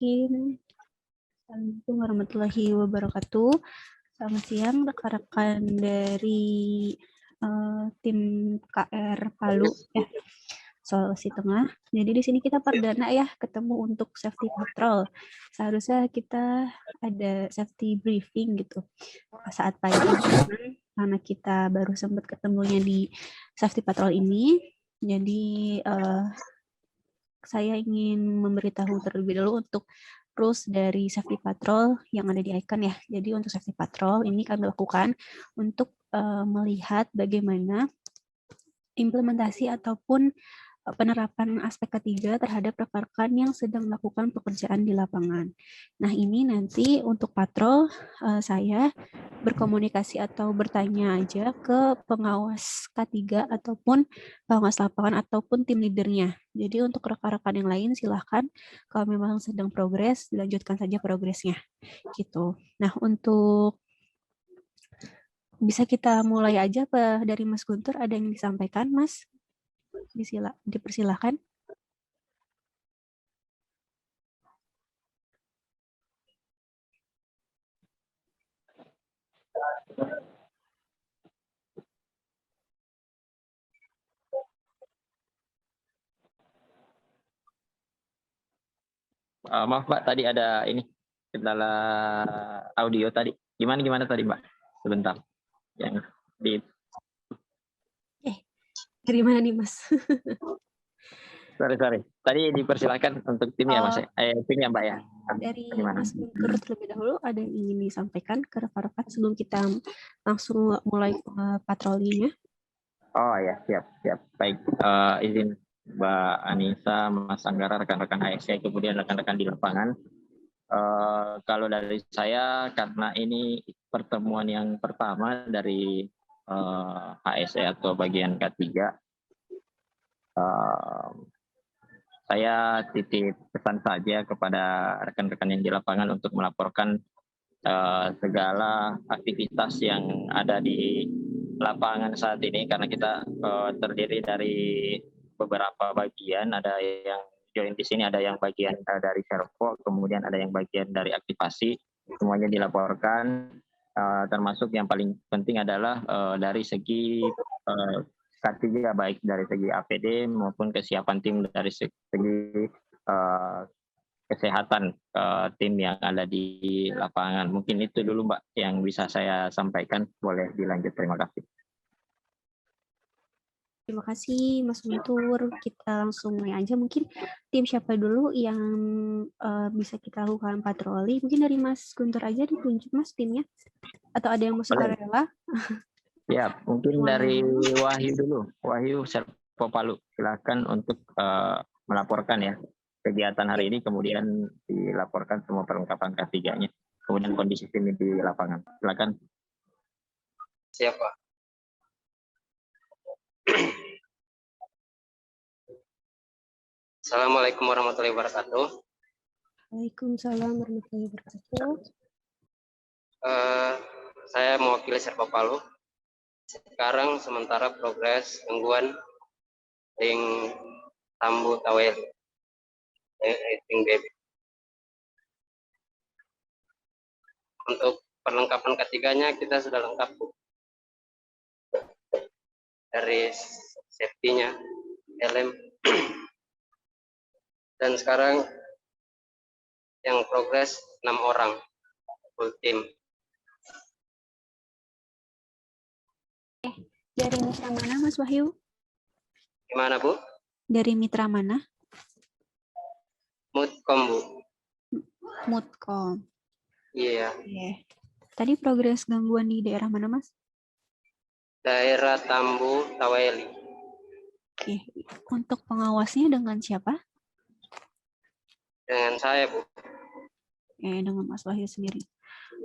Bismillahirrahmanirrahim. Assalamualaikum warahmatullahi wabarakatuh. Selamat siang rekan-rekan dari tim KR Palu ya, Sulawesi Tengah. Jadi di sini kita perdana ya ketemu untuk safety patrol. Seharusnya kita ada safety briefing gitu saat pagi karena kita baru sempat ketemunya di safety patrol ini. Jadi saya ingin memberitahu terlebih dahulu untuk rules dari safety patrol yang ada di icon ya. Jadi untuk safety patrol ini kami lakukan untuk melihat bagaimana implementasi ataupun penerapan aspek ketiga terhadap rekan-rekan yang sedang melakukan pekerjaan di lapangan. Nah, ini nanti untuk patrol saya berkomunikasi atau bertanya aja ke pengawas K3 ataupun pengawas lapangan ataupun tim leadernya. Jadi untuk rekan-rekan yang lain silahkan kalau memang sedang progres, dilanjutkan saja progresnya. Gitu. Nah, untuk bisa kita mulai aja dari Mas Guntur, ada yang disampaikan, Mas? Dipersilahkan. Maaf Mbak, tadi ada ini kendala audio tadi. Gimana tadi Mbak? Sebentar. Yang di Dari mana nih Mas? sorry. Tadi dipersilakan untuk tim ya Mas. Tim ya Mbak ya. Dari Gimana? Mas Guntur terlebih dahulu ada yang ingin disampaikan ke rekan-rekan sebelum kita langsung mulai patrolinya. Oh ya, siap. Baik, izin Mbak Anissa, Mas Anggara, rekan-rekan ASC, kemudian rekan-rekan di lapangan. Kalau dari saya, karena ini pertemuan yang pertama dari HSE atau bagian K3, saya titip pesan saja kepada rekan-rekan yang di lapangan untuk melaporkan segala aktivitas yang ada di lapangan saat ini, karena kita terdiri dari beberapa bagian, ada yang join di sini, ada yang bagian dari servo, kemudian ada yang bagian dari aktivasi, semuanya dilaporkan, termasuk yang paling penting adalah dari segi K3, baik dari segi APD maupun kesiapan tim dari segi kesehatan tim yang ada di lapangan. Mungkin itu dulu Mbak yang bisa saya sampaikan. Boleh dilanjut, terima kasih. Terima kasih Mas Guntur. Kita langsung mulai aja. Mungkin tim siapa dulu yang bisa kita lakukan patroli? Mungkin dari Mas Guntur aja ditunjuk Mas timnya. Atau ada yang mau sukarela? Ya, mungkin dari Wahyu dulu. Wahyu Serpo Palu. Silakan untuk melaporkan ya kegiatan hari ini, kemudian dilaporkan semua perlengkapan K3-nya, kemudian kondisi tim di lapangan. Silakan. Siapa? Assalamualaikum warahmatullahi wabarakatuh. Waalaikumsalam warahmatullahi wabarakatuh. Saya mewakili Serpo Palu. Sekarang sementara progres gangguan ring Tambu Tawel. Ring baby. Untuk perlengkapan ketiganya kita sudah lengkap, Bu. Dari safety-nya, helm. Dan sekarang yang progres 6 orang full tim. Dari mitra mana Mas Wahyu? Gimana Bu? Dari mitra mana? Mutkom Bu. Mutkom. Iya. Yeah. Tadi progres gangguan di daerah mana Mas? Daerah Tambu Taweli. Oke. Untuk pengawasnya dengan siapa? Dengan saya Bu. Dengan Mas Wahyu sendiri.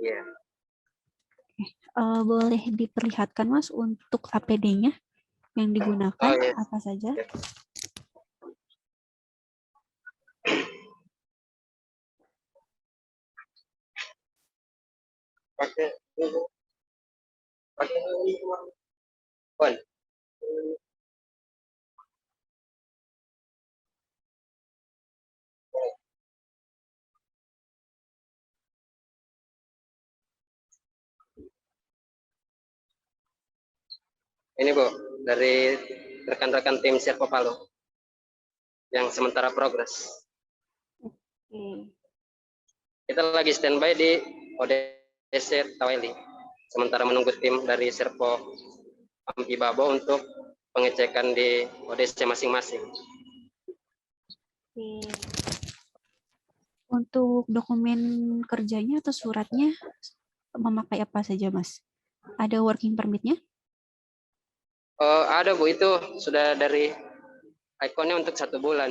Iya. Boleh diperlihatkan Mas untuk APD-nya yang digunakan apa saja? Pakai Ini Bu, dari rekan-rekan tim Serpo Palu yang sementara progres. Oke. Kita lagi standby di ODC Taweli, sementara menunggu tim dari Serpo Ampi Babo untuk pengecekan di ODC masing-masing. Oke. Untuk dokumen kerjanya atau suratnya memakai apa saja, Mas? Ada working permit-nya? Ada Bu, itu sudah dari ikonnya untuk 1 bulan.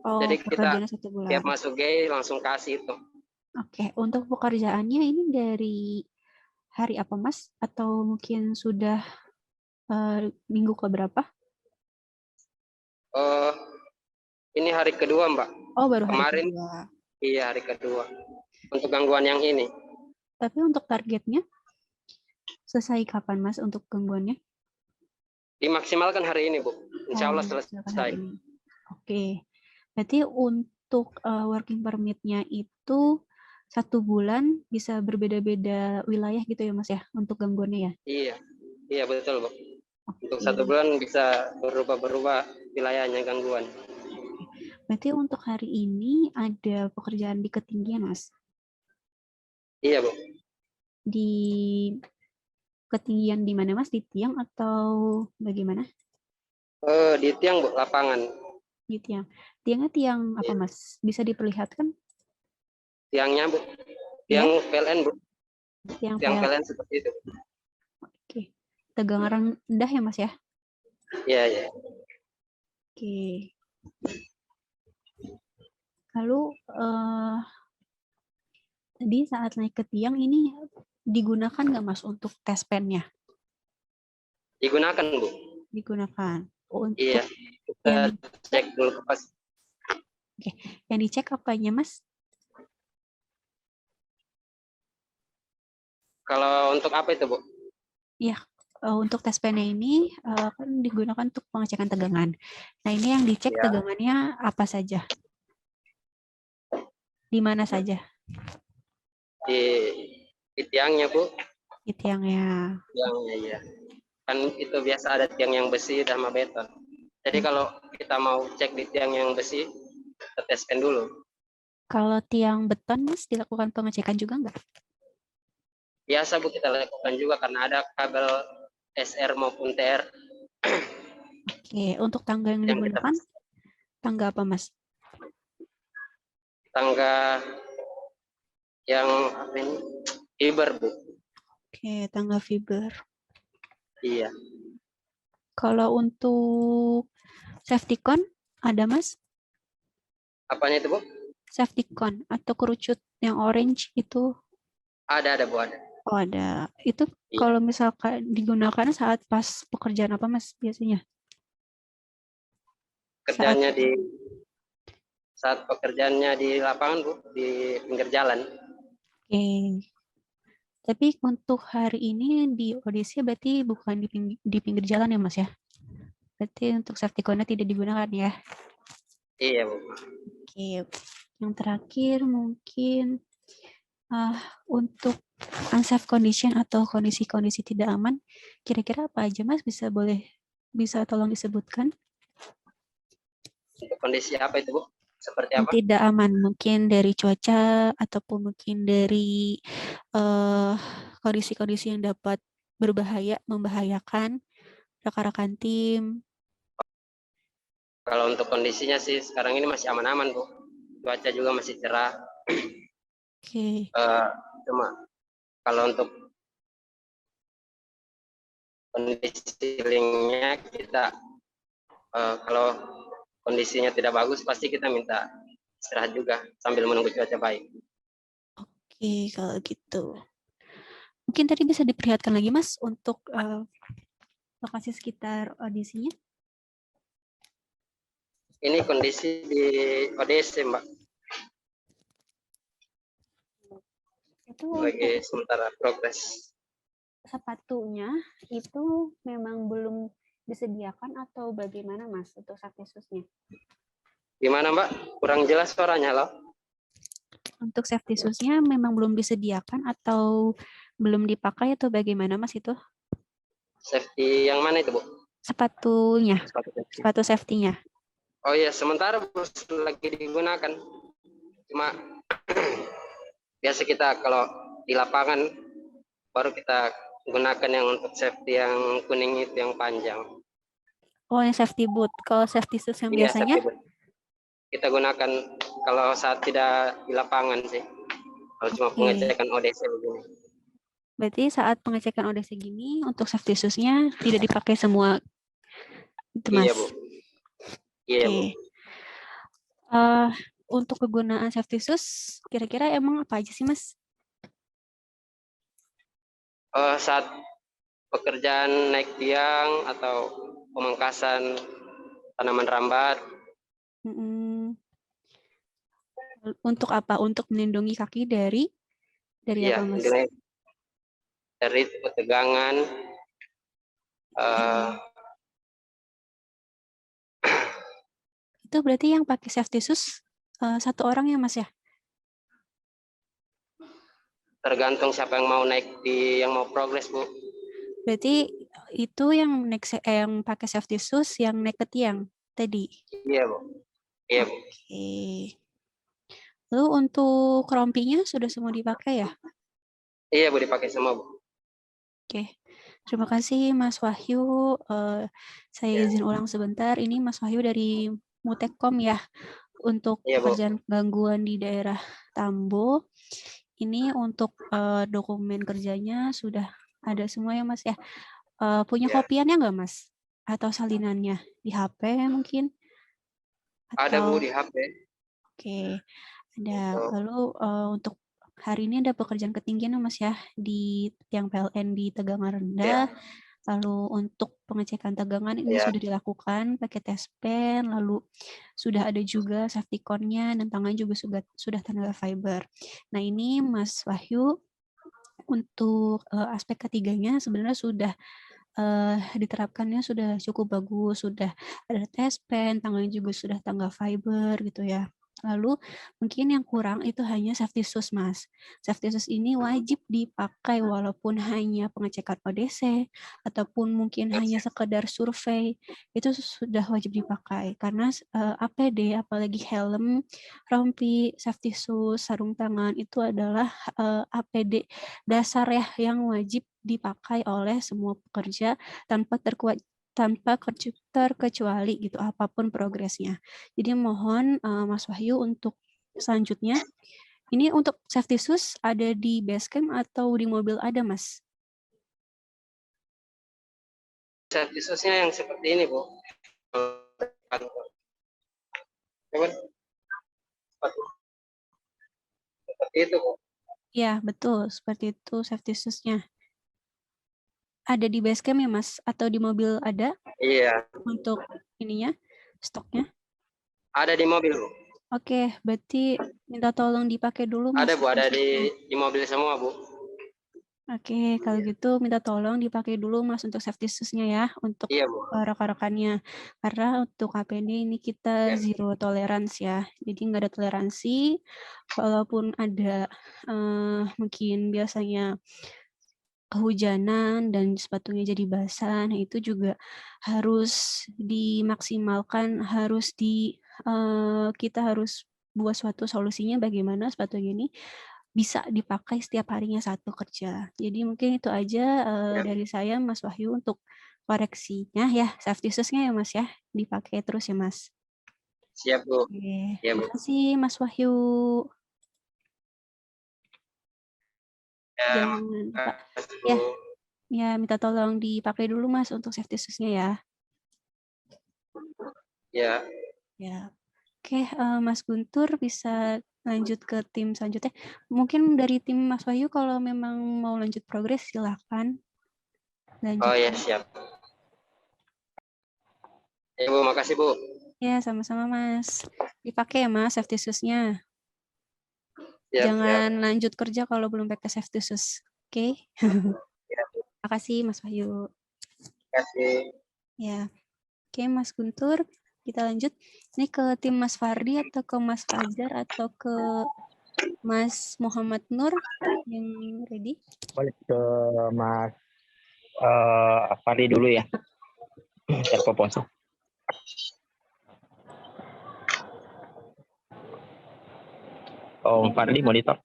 Oh, Jadi kita pekerjaannya 1 bulan. tiap masuk GAI langsung kasih itu. Oke, untuk pekerjaannya ini dari hari apa, Mas? Atau mungkin sudah minggu keberapa? Ini hari kedua Mbak. Oh, baru hari Kemarin kedua. iya hari kedua. Untuk gangguan yang ini. Tapi untuk targetnya selesai kapan, Mas, untuk gangguannya? Dimaksimalkan hari ini Bu. Insya Allah Silakan selesai. hari ini. Oke, berarti untuk working permit-nya itu 1 bulan bisa berbeda-beda wilayah gitu ya, Mas ya, untuk gangguannya ya? Iya betul Bu. Untuk Oke. 1 bulan bisa berubah-berubah wilayahnya gangguan. Berarti untuk hari ini ada pekerjaan di ketinggian, Mas? Iya Bu. Di ketinggian di mana, Mas? Di tiang atau bagaimana? Di tiang Bu, lapangan. Di tiang. Tiangnya tiang apa, Iya. Mas? Bisa diperlihatkan? Tiangnya Bu. Tiang Ya? PLN Bu. Tiang Tiang PL. PLN seperti itu. Oke. Tegangan rendah ya, Mas ya? Iya. Oke. Lalu tadi saat naik ke tiang ini digunakan nggak, Mas, untuk tes pen-nya? Digunakan Bu. Digunakan. Untuk Iya. Kita cek dulu ke pas. yang dicek apanya, Mas? Kalau untuk apa itu Bu? Iya, untuk tes pen-nya ini kan digunakan untuk pengecekan tegangan. Nah, ini yang dicek Ya. tegangannya apa saja? Di mana saja? Di tiangnya Bu. Di tiangnya. Tiangnya iya. Kan itu biasa ada tiang yang besi sama beton. Jadi kalau kita mau cek di tiang yang besi, kita teskan dulu. Kalau tiang beton, Mas, dilakukan pengecekan juga nggak? Biasa Bu, kita lakukan juga karena ada kabel SR maupun TR. Oke, untuk tangga yang digunakan, tangga apa, Mas? Tangga yang apa ini? Fiber Bu. Oke, tangga fiber. Iya. Kalau untuk safety cone, ada, Mas? Apanya itu Bu? Safety cone atau kerucut yang orange itu? Ada Bu, ada. Oh, ada. Itu Iya. kalau misalkan digunakan saat pas pekerjaan apa, Mas, biasanya? Kerjanya saat pekerjaannya di lapangan Bu, di pinggir jalan. Oke. Tapi untuk hari ini di audisi berarti bukan di pinggir jalan ya, Mas ya? Berarti untuk safety cone tidak digunakan ya? Iya Bu. Oke. Yang terakhir mungkin untuk unsafe condition atau kondisi-kondisi tidak aman, kira-kira apa aja, Mas? Bisa tolong disebutkan? Untuk kondisi apa itu Bu? Seperti apa? Tidak aman, mungkin dari cuaca ataupun mungkin dari kondisi-kondisi yang dapat membahayakan rekan-rekan tim. Kalau untuk kondisinya sih sekarang ini masih aman-aman Bu. Cuaca juga masih cerah. Oke. Cuma kalau untuk kondisi linknya kita kalau kondisinya tidak bagus pasti kita minta istirahat juga sambil menunggu cuaca baik. Oke, kalau gitu. Mungkin tadi bisa diperlihatkan lagi, Mas, untuk lokasi sekitar audisinya. Ini kondisi di ODC Mbak. Itu Lagi untuk sementara progres. sepatunya itu memang belum disediakan atau bagaimana, Mas, untuk safety shoes-nya? Gimana Mbak? Kurang jelas suaranya loh. Untuk safety shoes-nya memang belum disediakan atau belum dipakai atau bagaimana, Mas, itu? Safety yang mana itu, Bu? Sepatunya, Sepatu safety. sepatu safety-nya. Oh iya, sementara lagi digunakan. Cuma biasa kita kalau di lapangan baru kita gunakan yang untuk safety yang kuning itu yang panjang. Oh, yang safety boot. Kalau safety shoes yang Iya, biasanya, safety boot. Kita gunakan kalau saat tidak di lapangan sih. Kalau cuma oke. pengecekan ODC begini. Berarti saat pengecekan ODC gini, untuk safety shoes-nya tidak dipakai semua, itu Iya, Mas. Bu. Iya, Bu. Oke. Untuk kegunaan safety shoes, kira-kira emang apa aja sih, Mas? Saat pekerjaan naik tiang atau pemangkasan tanaman rambat. Mm-mm. Untuk apa? Untuk melindungi kaki dari Iya, apa, Mas? dari ketegangan. Itu berarti yang pakai safety shoes satu orang ya, Mas ya? Tergantung siapa yang mau naik yang mau progres, Bu. Berarti itu yang yang pakai safety shoes yang naik ke tiang tadi. Iya, Bu. Iya, Bu. Oke. Lalu untuk rompinya sudah semua dipakai ya? Iya, Bu, dipakai semua, Bu. Oke. Terima kasih Mas Wahyu. Saya Ya. izin ulang sebentar. Ini Mas Wahyu dari Mutekom ya. Untuk Iya, Bu. pekerjaan gangguan di daerah Tambo. Ini untuk dokumen kerjanya sudah ada semua ya Mas ya. Punya Ya. kopiannya nggak Mas? Atau salinannya di HP mungkin? Ada, Bu, Atau di HP. oke, ada. Oh, Lalu untuk hari ini ada pekerjaan ketinggian Mas ya di tiang PLN di tegangan rendah. ya. Lalu untuk pengecekan tegangan ini Ya. sudah dilakukan pakai tes pen, lalu sudah ada juga safety cone-nya dan tangan juga sudah tenaga fiber. Nah, ini Mas Wahyu untuk aspek ketiganya sebenarnya sudah diterapkannya sudah cukup bagus, sudah ada tes pen, tangannya juga sudah tangga fiber gitu ya. Lalu mungkin yang kurang itu hanya safety shoes, Mas. Safety shoes ini wajib dipakai walaupun hanya pengecekan ODC ataupun mungkin hanya sekedar survei, itu sudah wajib dipakai karena APD apalagi helm, rompi, safety shoes, sarung tangan itu adalah APD dasar ya yang wajib dipakai oleh semua pekerja tanpa terkecuali gitu apapun progresnya. Jadi mohon Mas Wahyu untuk selanjutnya ini untuk safety shoes ada di basecamp atau di mobil ada Mas? Safety shoes-nya yang seperti ini, Bu. Seperti itu, Bu. Ya betul seperti itu safety shoes-nya. Ada di basecamp ya Mas? Atau di mobil ada? Iya. Untuk ininya stoknya? Ada di mobil, Bu. Oke, berarti minta tolong dipakai dulu Mas. Ada, Bu. Ada safety shoes-nya. di mobil semua, Bu. Oke, kalau gitu minta tolong dipakai dulu Mas untuk safety shoes-nya ya, untuk Iya, Bu. rekan-rekannya. Karena untuk APD ini kita Ya. zero tolerance ya, jadi nggak ada toleransi. Walaupun ada mungkin biasanya kehujanan dan sepatunya jadi basah, nah itu juga harus dimaksimalkan, kita harus buat suatu solusinya bagaimana sepatunya ini bisa dipakai setiap harinya saat bekerja. Jadi mungkin itu aja Ya. dari saya Mas Wahyu untuk koreksinya ya, safety shoes-nya ya Mas ya, dipakai terus ya Mas. Siap, Bu. Oke, Iya, Bu. terima kasih Mas Wahyu. Ya, Jangan lupa ya, Bu. ya minta tolong dipakai dulu Mas untuk safety shoes-nya ya. Ya. Ya. Oke, Mas Guntur bisa lanjut ke tim selanjutnya. Mungkin dari tim Mas Wahyu kalau memang mau lanjut progres silakan lanjut. Oh ya, siap. Ya, Bu, makasih, Bu. Ya, sama-sama Mas. Dipakai ya Mas safety shoes-nya. Siap, Jangan siap. lanjut kerja kalau belum pakai safety shoes. Oke. Ya, Bu. Terima kasih Mas Wahyu. Terima kasih. Ya. Oke, Mas Guntur, kita lanjut. Ini ke tim Mas Fardi atau ke Mas Fajar atau ke Mas Muhammad Nur yang ready? Balik ke Mas Fahri dulu ya. Terpopos. Om Fahri monitor.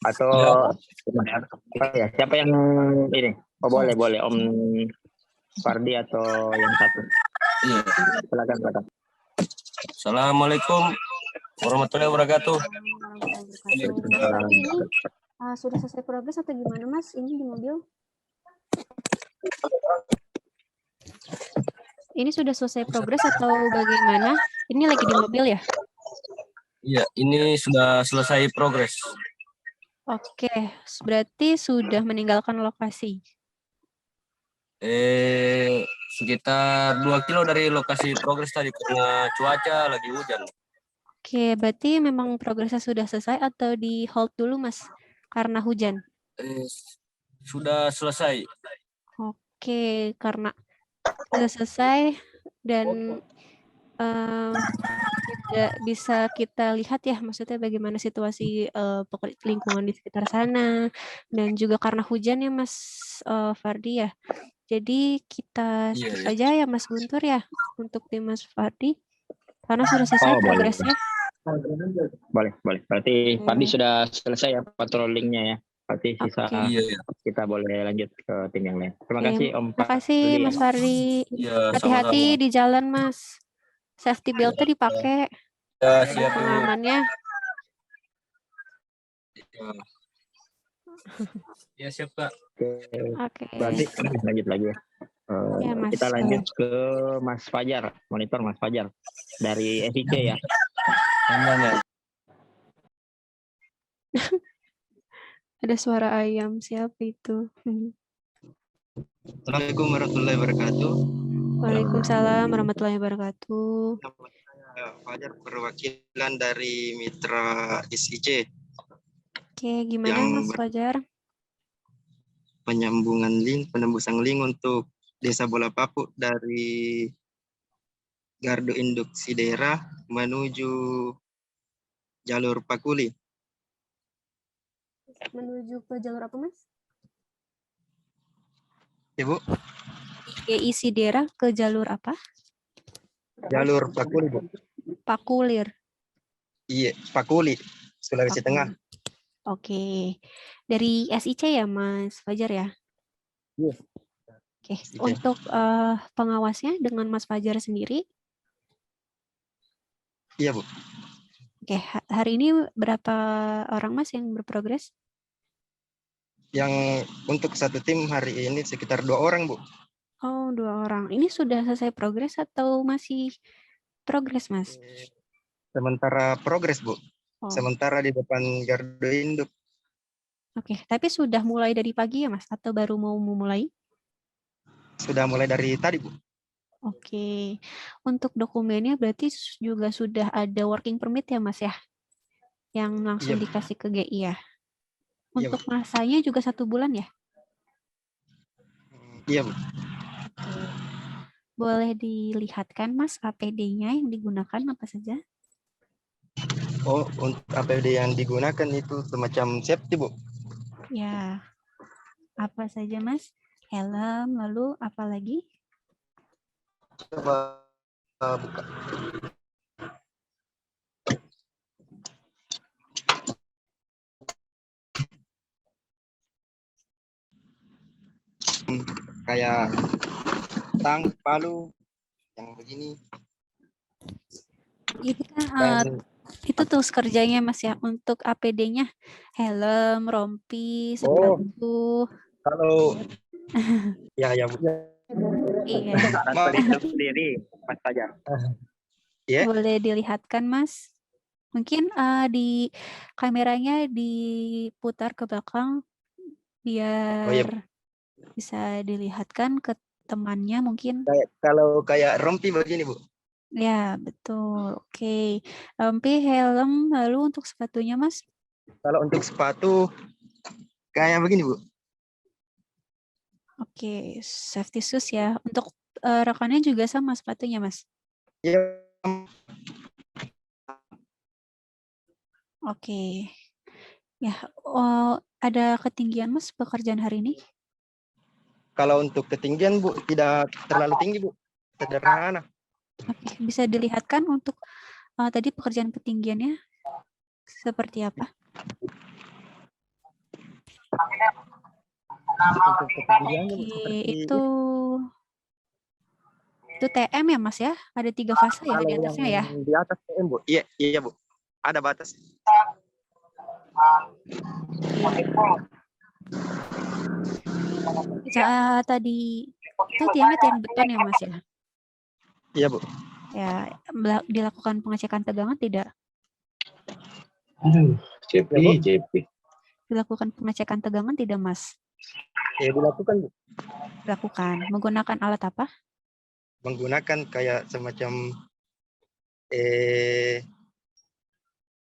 Atau ya, siapa yang ini? Oh boleh Om Fardi atau yang satu. Iya. Silakan. Assalamualaikum warahmatullahi wabarakatuh. Tapi ini sudah selesai progres atau gimana Mas? Ini di mobil? Ini sudah selesai progres atau bagaimana? Ini lagi di mobil ya? Iya, ini sudah selesai progres. Oke, berarti sudah meninggalkan lokasi. Sekitar 2 kilo dari lokasi progres tadi karena cuaca lagi hujan. Oke, berarti memang progresnya sudah selesai atau di hold dulu Mas karena hujan? Sudah selesai. Oke, karena sudah selesai dan tidak bisa kita lihat ya, maksudnya bagaimana situasi lingkungan di sekitar sana dan juga karena hujan ya Mas Fardi ya. Jadi kita skip aja ya Mas Guntur ya untuk tim Mas Fardi karena sudah selesai progresnya. Boleh. Berarti Fardi sudah selesai ya patrollingnya ya. Berarti sisa kita boleh lanjut ke tim yang lain. Terima kasih Om. Terima kasih Mas Fardi. Hati-hati di jalan Mas. Safety belt-nya dipakai. Ya, siap pengamannya. Ya siap Kak. Oke. Berarti lanjut lagi ya. Ya, Mas. Kita lanjut ke Mas Fajar, monitor Mas Fajar dari SIC ya. Ada suara ayam, siapa itu? Assalamualaikum warahmatullahi wabarakatuh. Waalaikumsalam warahmatullahi wabarakatuh. Saya Fajar, perwakilan dari Mitra SIC. Oke, gimana Mas Fajar? Penyambungan link, penembusan link untuk Desa Bola Papu dari Gardu Induk Sidera menuju jalur Pakuli. Menuju ke jalur apa Mas? Ibu? GI Sidera ke jalur apa? Jalur Pakuli, Bu. Pakulir. Iya, Pakuli, Sulawesi Tengah. Oke. Dari SIC ya Mas Fajar ya? Iya. Oke. Untuk pengawasnya dengan Mas Fajar sendiri? Iya, Bu. Oke, hari ini berapa orang Mas yang berprogres? Yang untuk satu tim hari ini sekitar 2 orang, Bu. Oh, 2 orang. Ini sudah selesai progres atau masih progres, Mas? Sementara progres, Bu. Oh. Sementara di depan Gardu Induk. Oke, tapi sudah mulai dari pagi ya, Mas? Atau baru mau memulai? Sudah mulai dari tadi, Bu. Oke. Untuk dokumennya berarti juga sudah ada working permit ya, Mas ya? Yang langsung dikasih ke GI ya? Untuk masanya juga 1 bulan ya? Iya, Bu. Boleh dilihatkan, Mas, APD-nya yang digunakan apa saja? Oh, untuk APD yang digunakan itu semacam safety, Bu. Ya. Apa saja, Mas? Helm, lalu apa lagi? Coba buka. Kayak tang, palu, yang begini. Ini kan itu tools kerjanya Mas ya untuk APD-nya helm, rompi, sepatu. Kalau ya iya. Sendiri Mas Fajar. Boleh dilihatkan Mas. Mungkin di kameranya diputar ke belakang biar bisa dilihatkan ke temannya mungkin. Kalau kayak rompi begini, Bu. Ya, betul. Oke. Rompi, helm, lalu untuk sepatunya, Mas? Kalau untuk sepatu kayak begini, Bu. Oke, safety shoes ya. Untuk rekannya juga sama sepatunya, Mas? Iya. Oke. Ya, ada ketinggian Mas pekerjaan hari ini? Kalau untuk ketinggian Bu tidak terlalu tinggi Bu, sederhana. Oke, bisa dilihatkan untuk tadi pekerjaan ketinggiannya seperti apa? Untuk ketinggiannya Bu Oke, seperti itu TM ya Mas ya? Ada 3 fase ya kalau di yang atasnya ya? di atas TM Bu. Iya, iya Bu. Ada batas. Tadi itu tiangnya tiang beton ya Mas ya? Iya Bu. Ya, dilakukan pengecekan tegangan tidak? Ya, Bu. Dilakukan pengecekan tegangan tidak Mas? Dilakukan Bu. Dilakukan. Menggunakan alat apa? Menggunakan kayak semacam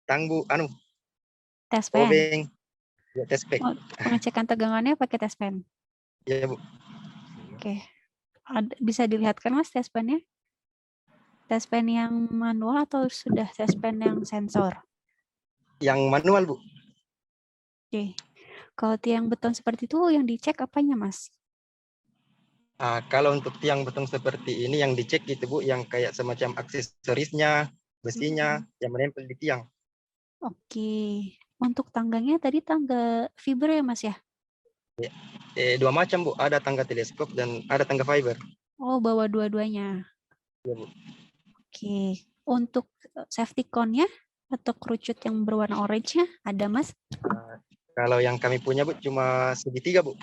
tanggu Tes pen. obeng, ya, tes pack. Pengecekan tegangannya pakai tes pen. Iya Bu. Oke. Bisa dilihatkan Mas tes pennya? Tes pen yang manual atau sudah tes pen yang sensor? Yang manual Bu. Oke. Kalau tiang beton seperti itu yang dicek apanya Mas? Kalau untuk tiang beton seperti ini yang dicek gitu Bu, yang kayak semacam aksesorisnya, besinya yang menempel di tiang. Oke. Untuk tangganya tadi tangga fiber ya Mas ya? 2 macam Bu, ada tangga teleskop dan ada tangga fiber. Oh, bawa dua-duanya. Iya Bu. Oke. Untuk safety cone-nya atau kerucut yang berwarna orange-nya ada Mas? Kalau yang kami punya Bu cuma segitiga Bu.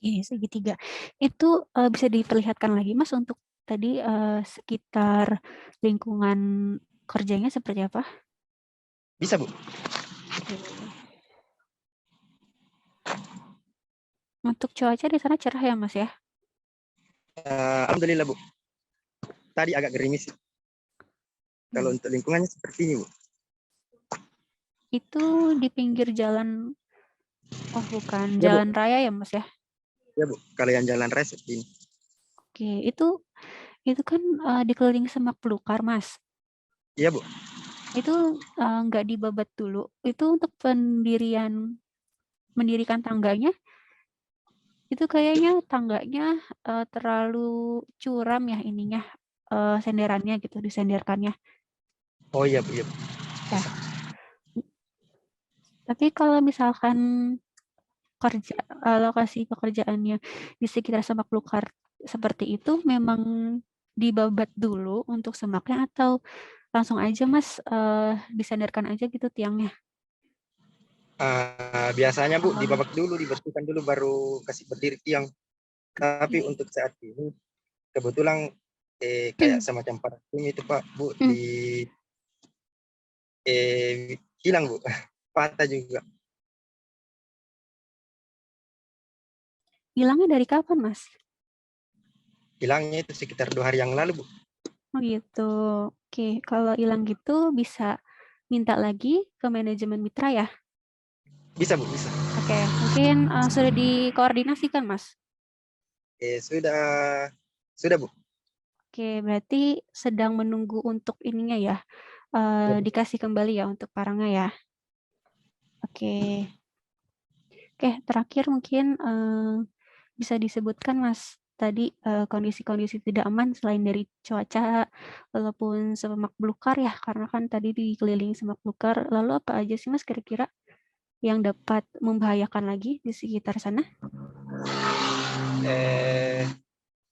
Iya, segitiga. Itu bisa diperlihatkan lagi Mas untuk tadi sekitar lingkungan kerjanya seperti apa? Bisa Bu. Untuk cuaca di sana cerah ya Mas ya? Alhamdulillah Bu. Tadi agak gerimis. Kalau untuk lingkungannya seperti ini Bu. Itu di pinggir jalan, oh bukan, Ya Bu. jalan raya ya Mas ya? Ya Bu, kalau yang jalan raya seperti ini. Oke, itu kan dikelilingi semak belukar Mas. Iya Bu. Itu nggak dibabat dulu. Itu untuk mendirikan tangganya, itu kayaknya tangganya terlalu curam ya ininya, senderannya gitu, disenderkannya. Oh iya Bu, iya Bu. Ya. Tapi kalau misalkan lokasi pekerjaannya di sekitar semak belukar seperti itu, memang dibabat dulu untuk semaknya atau langsung aja Mas disandarkan aja gitu tiangnya? Biasanya Bu dibabak dulu, dibersihkan dulu baru kasih berdiri tiang. Tapi untuk saat ini kebetulan kayak semacam paradigma itu Pak Bu hilang Bu, patah juga. Hilangnya dari kapan Mas? Hilangnya itu sekitar 2 hari yang lalu Bu. Oh gitu. Oke, kalau hilang gitu bisa minta lagi ke manajemen mitra ya? Bisa Bu, bisa. Oke, mungkin sudah dikoordinasikan Mas? Sudah Bu. Oke, berarti sedang menunggu untuk ininya ya, Ya, Bu. dikasih kembali ya untuk barangnya ya. Oke. Oke, terakhir mungkin bisa disebutkan Mas tadi kondisi-kondisi tidak aman selain dari cuaca walaupun semak belukar ya, karena kan tadi dikelilingi semak belukar. Lalu apa aja sih Mas kira-kira yang dapat membahayakan lagi di sekitar sana?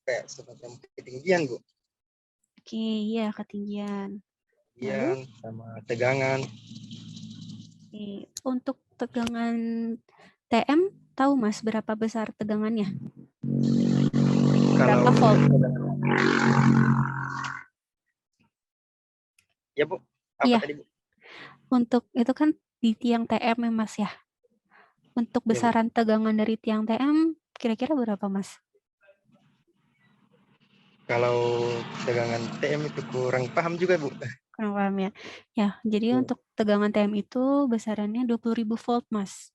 Kayak semacam ketinggian Bu. Oke, iya ketinggian. Ketinggian sama tegangan. Oke, untuk tegangan TM, tahu Mas berapa besar tegangannya? Kalau Berapa volt? Ya Bu, apa Iya, tadi Bu? untuk itu kan di tiang TM ya Mas ya. Untuk Ya, Bu. besaran tegangan dari tiang TM kira-kira berapa Mas? Kalau tegangan TM itu kurang paham juga Bu. Kurang paham ya. Ya, jadi Ya. untuk tegangan TM itu besarannya 20.000 volt Mas.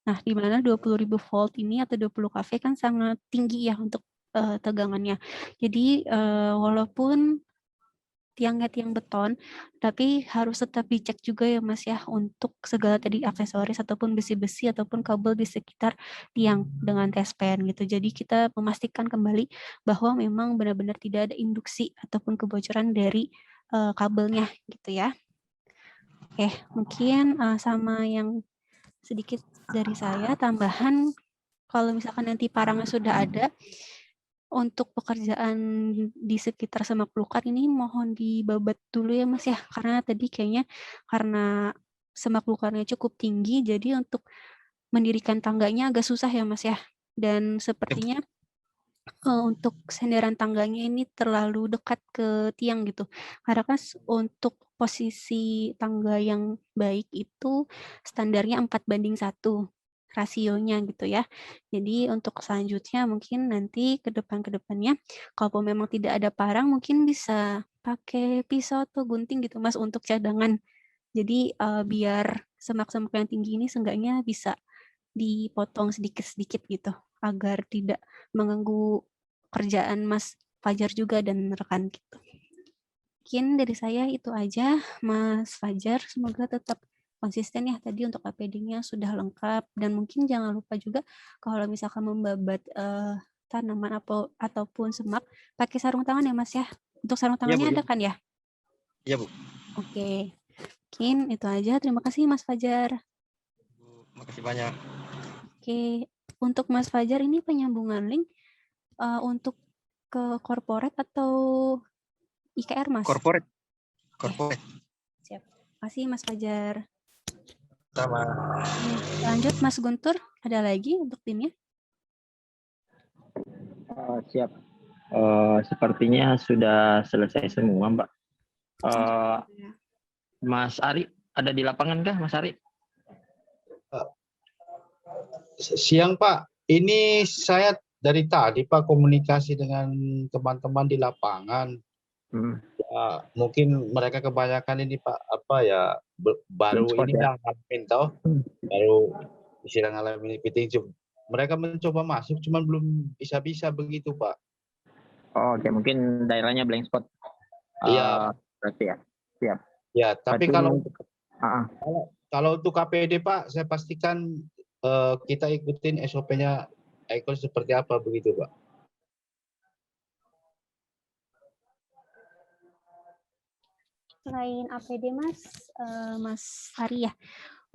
Nah, di mana 20.000 volt ini atau 20 kV kan sangat tinggi ya untuk tegangannya. Jadi walaupun tiangnya tiang beton, tapi harus tetap dicek juga ya Mas ya untuk segala tadi aksesoris ataupun besi-besi ataupun kabel di sekitar tiang dengan tes pen gitu. Jadi kita memastikan kembali bahwa memang benar-benar tidak ada induksi ataupun kebocoran dari kabelnya gitu ya. Oke, mungkin sama yang sedikit dari saya tambahan, kalau misalkan nanti parangnya sudah ada, untuk pekerjaan di sekitar semak belukar ini mohon dibabat dulu ya Mas ya, karena tadi kayaknya karena semak belukarnya cukup tinggi, jadi untuk mendirikan tangganya agak susah ya Mas ya. Dan sepertinya untuk senderan tangganya ini terlalu dekat ke tiang gitu. Karena kan untuk posisi tangga yang baik itu standarnya 4:1 rasionya gitu ya. Jadi untuk selanjutnya mungkin nanti ke depannya kalau memang tidak ada parang mungkin bisa pakai pisau atau gunting gitu Mas untuk cadangan. Jadi biar semak-semak yang tinggi ini seenggaknya bisa dipotong sedikit-sedikit gitu agar tidak mengganggu kerjaan Mas Fajar juga dan rekan gitu. Mungkin dari saya itu aja, Mas Fajar. Semoga tetap konsisten ya tadi untuk APD-nya sudah lengkap dan mungkin jangan lupa juga kalau misalkan membabat tanaman ataupun semak pakai sarung tangan ya Mas ya. Untuk sarung Iya, Bu. tangannya ada kan ya? Iya, Bu. Oke. Mungkin itu aja. Terima kasih Mas Fajar. Makasih banyak. Oke, untuk Mas Fajar ini penyambungan link untuk ke corporate atau IKR, Mas? Corporate. Siap. Makasih, Mas Fajar. Sama. Lanjut, Mas Guntur. Ada lagi untuk timnya? Siap. Sepertinya sudah selesai semua, Mbak. Mas Ari, ada di lapangan kah, Mas Ari? Siang Pak, ini saya dari tadi Pak komunikasi dengan teman-teman di lapangan. Ya, mungkin mereka kebanyakan ini Pak baru ini ya? ngalamin toh, baru istilah ngalamin petinju. Mereka mencoba masuk, cuman belum bisa begitu Pak. Oh, oke, mungkin daerahnya blank spot. Iya. Berarti ya. Siap. Ya, tapi Berarti kalau untuk KPD Pak, saya pastikan kita ikutin SOP-nya Icon seperti apa begitu Pak. Selain APD, Mas Ari ya,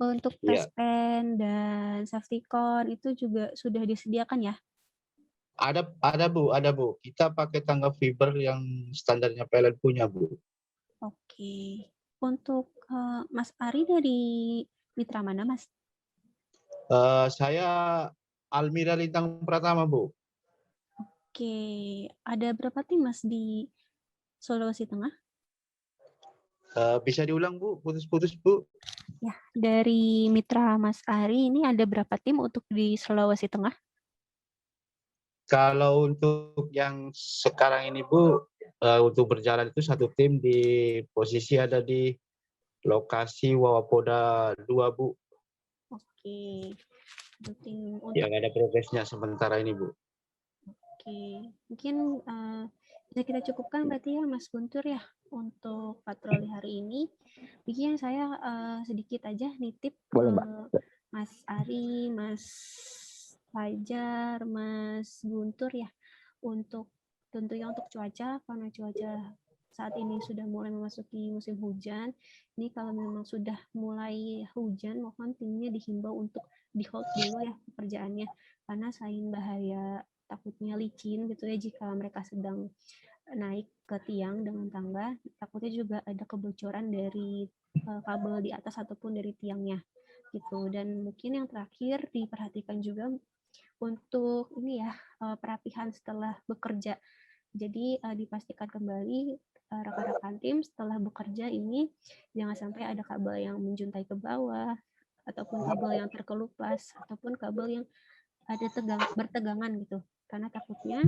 untuk Iya. tes pen dan safety cone itu juga sudah disediakan ya? Ada Bu. Kita pakai tangga fiber yang standarnya PLN punya Bu. Oke. Untuk Mas Ari dari mitra mana, Mas? Saya Almira Lintang Pratama Bu. Oke. Ada berapa tim, Mas, di Sulawesi Tengah? Bisa diulang Bu, putus-putus Bu. Ya, dari mitra Mas Ari ini ada berapa tim untuk di Sulawesi Tengah? Kalau untuk yang sekarang ini Bu, untuk berjalan itu satu tim di posisi ada di lokasi Wawapoda 2 Bu. Oke. Tim untuk Yang ada progresnya sementara ini Bu. Oke, mungkin bisa kita cukupkan berarti ya Mas Guntur ya untuk patroli hari ini. Mungkin saya sedikit aja nitip ke Mas Ari, Mas Fajar, Mas Guntur ya untuk tentunya untuk cuaca, karena cuaca saat ini sudah mulai memasuki musim hujan. Ini kalau memang sudah mulai hujan, mohon timnya dihimbau untuk di hold dulu ya pekerjaannya, karena selain bahaya takutnya licin gitu ya jika mereka sedang naik ke tiang dengan tangga, takutnya juga ada kebocoran dari kabel di atas ataupun dari tiangnya gitu. Dan mungkin yang terakhir diperhatikan juga untuk ini ya perapihan setelah bekerja. Jadi dipastikan kembali rekan-rekan tim setelah bekerja ini jangan sampai ada kabel yang menjuntai ke bawah ataupun kabel yang terkelupas ataupun kabel yang ada bertegangan gitu, karena takutnya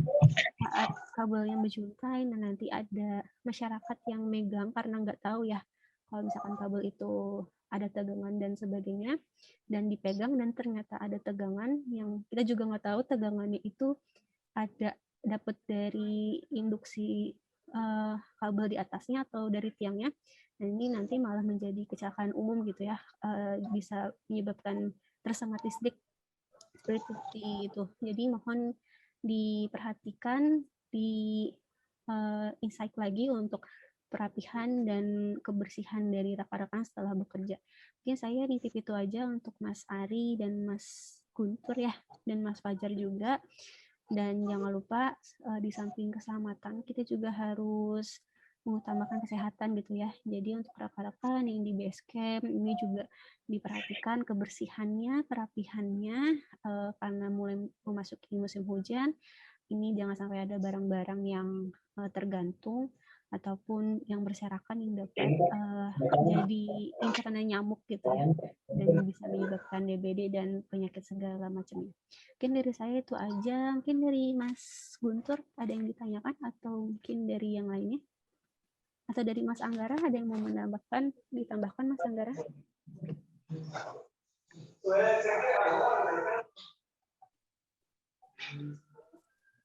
saat kabel yang berjuntai dan nanti ada masyarakat yang megang karena nggak tahu ya kalau misalkan kabel itu ada tegangan dan sebagainya dan dipegang dan ternyata ada tegangan yang kita juga nggak tahu tegangannya itu ada dapat dari induksi kabel di atasnya atau dari tiangnya. Dan ini nanti malah menjadi kecelakaan umum gitu ya, bisa menyebabkan tersengat listrik seperti itu. Jadi mohon diperhatikan, di insight lagi untuk perapihan dan kebersihan dari rekan-rekan setelah bekerja. Mungkin saya nitip itu aja untuk Mas Ari dan Mas Guntur ya, dan Mas Fajar juga. Dan jangan lupa di samping keselamatan kita juga harus mengutamakan kesehatan gitu ya. Jadi untuk rekan-rekan yang di base camp ini juga diperhatikan kebersihannya, kerapihannya, karena mulai memasuki musim hujan. Ini jangan sampai ada barang-barang yang tergantung ataupun yang berserakan yang dapat jadi incaran nyamuk gitu ya, dan bisa menyebabkan DBD dan penyakit segala macamnya. Mungkin dari saya itu aja. Mungkin dari Mas Guntur ada yang ditanyakan atau mungkin dari yang lainnya? Atau dari Mas Anggara ada yang mau ditambahkan Mas Anggara?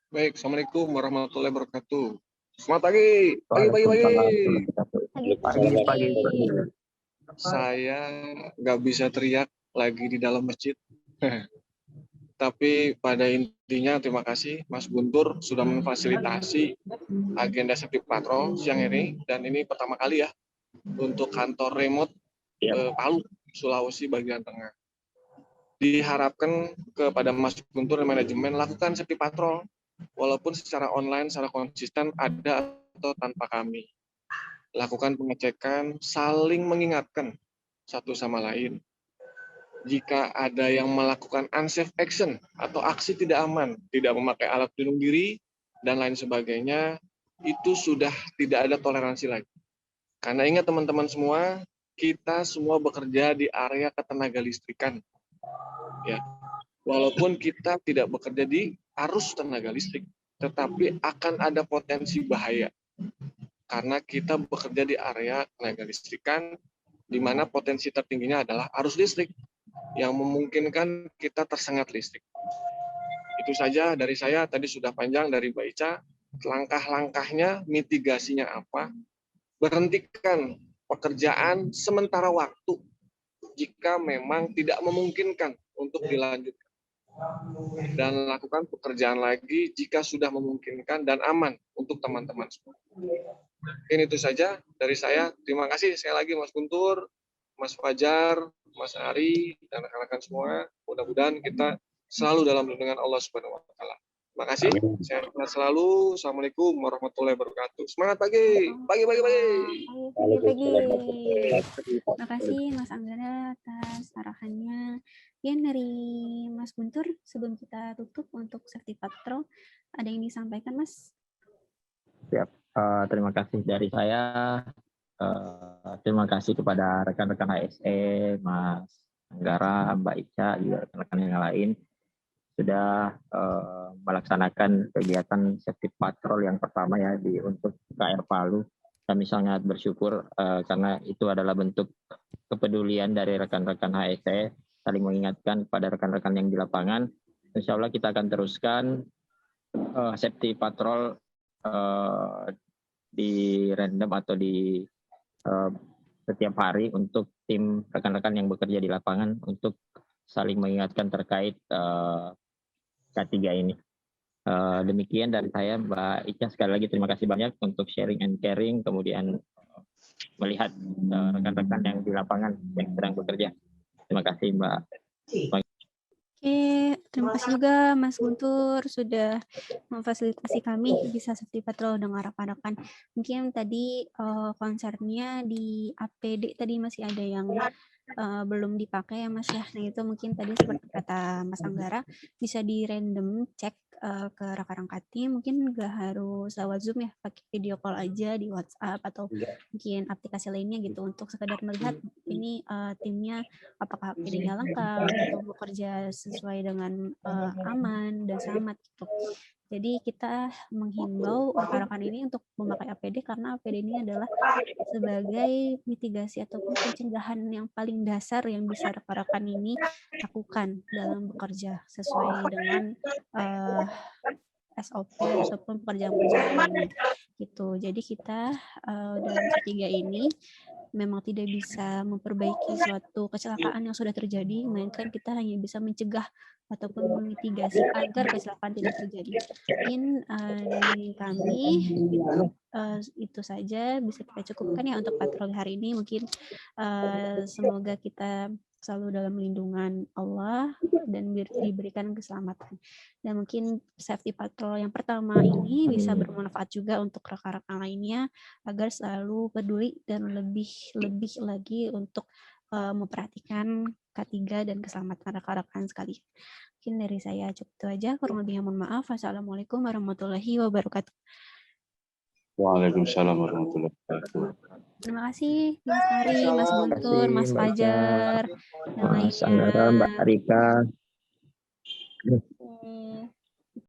Baik, Assalamualaikum warahmatullahi wabarakatuh. Selamat pagi, pagi. Pagi. Saya nggak bisa teriak lagi di dalam masjid. Tapi pada intinya terima kasih Mas Guntur sudah memfasilitasi agenda safety patrol siang ini, dan ini pertama kali ya untuk kantor remote Palu, Sulawesi bagian tengah. Diharapkan kepada Mas Guntur dan manajemen lakukan safety patrol walaupun secara online, secara konsisten ada atau tanpa kami. Lakukan pengecekan, saling mengingatkan satu sama lain. Jika ada yang melakukan unsafe action atau aksi tidak aman, tidak memakai alat pelindung diri, dan lain sebagainya, itu sudah tidak ada toleransi lagi. Karena ingat teman-teman semua, kita semua bekerja di area ketenaga listrikan. Ya, walaupun kita tidak bekerja di arus tenaga listrik, tetapi akan ada potensi bahaya. Karena kita bekerja di area tenaga listrikan, di mana potensi tertingginya adalah arus listrik yang memungkinkan kita tersengat listrik. Itu saja dari saya, tadi sudah panjang dari Mbak Ica, langkah-langkahnya, mitigasinya apa, berhentikan pekerjaan sementara waktu jika memang tidak memungkinkan untuk dilanjutkan. Dan lakukan pekerjaan lagi jika sudah memungkinkan dan aman untuk teman-teman semua. Mungkin itu saja dari saya. Terima kasih sekali lagi Mas Guntur, Mas Fajar, Mas Ari, dan rekan-rekan semua. Mudah-mudahan kita selalu dalam lindungan Allah Subhanahu wa Ta'ala. Terima kasih. Sehat selalu. Assalamualaikum warahmatullahi wabarakatuh. Semangat pagi. Pagi. Terima kasih Mas Anggara atas arahannya. Yang dari Mas Guntur, sebelum kita tutup untuk safety patrol, ada yang disampaikan Mas? Siap. Terima kasih dari saya. Terima kasih kepada rekan-rekan HSE, Mas Anggara, Mbak Ica, juga rekan-rekan yang lain sudah melaksanakan kegiatan safety patrol yang pertama ya untuk KR Palu. Kami sangat bersyukur karena itu adalah bentuk kepedulian dari rekan-rekan HSE, saling mengingatkan kepada rekan-rekan yang di lapangan. Insya Allah kita akan teruskan safety patrol di random atau di setiap hari untuk tim rekan-rekan yang bekerja di lapangan untuk saling mengingatkan terkait K3 ini. Demikian dari saya, Mbak Ica. Sekali lagi terima kasih banyak untuk sharing and caring, kemudian melihat rekan-rekan yang di lapangan yang sedang bekerja. Terima kasih, Mbak. Oke, terima kasih juga Mas Guntur sudah memfasilitasi kami bisa safety patrol dengan rekan-rekan. Mungkin tadi concernnya di APD tadi masih ada yang belum dipakai ya Mas ya. Nah itu mungkin tadi seperti kata Mas Anggara bisa di random cek ke rekan-rekan tim, mungkin nggak harus lewat Zoom ya, pakai video call aja di WhatsApp atau mungkin aplikasi lainnya gitu untuk sekedar melihat ini timnya apakah APD-nya lengkap atau bekerja sesuai dengan aman dan selamat gitu. Jadi kita menghimbau rekan-rekan ini untuk memakai APD karena APD ini adalah sebagai mitigasi ataupun pencegahan yang paling dasar yang bisa rekan-rekan ini lakukan dalam bekerja sesuai dengan SOP ataupun pekerjaan-pekerjaan lainnya gitu. Jadi kita dalam ketiga ini memang tidak bisa memperbaiki suatu kecelakaan yang sudah terjadi, melainkan kita hanya bisa mencegah ataupun memitigasi agar kecelakaan tidak terjadi. Mungkin dari kami itu saja bisa kita cukupkan ya untuk patroli hari ini. Mungkin semoga kita selalu dalam lindungan Allah dan diberikan keselamatan. Dan mungkin safety patrol yang pertama ini bisa bermanfaat juga untuk rekan-rekan lainnya agar selalu peduli dan lebih lagi untuk memperhatikan K3 dan keselamatan rekan-rekan sekalian. Mungkin dari saya cukup itu aja. Kurang lebihnya mohon maaf. Wassalamualaikum warahmatullahi wabarakatuh. Waalaikumsalam warahmatullahi wabarakatuh. Terima kasih Mas Ari, Mas Guntur, Mas Mbak Ica, Fajar, dan Mas Anggara, Mbak lainnya. Rika.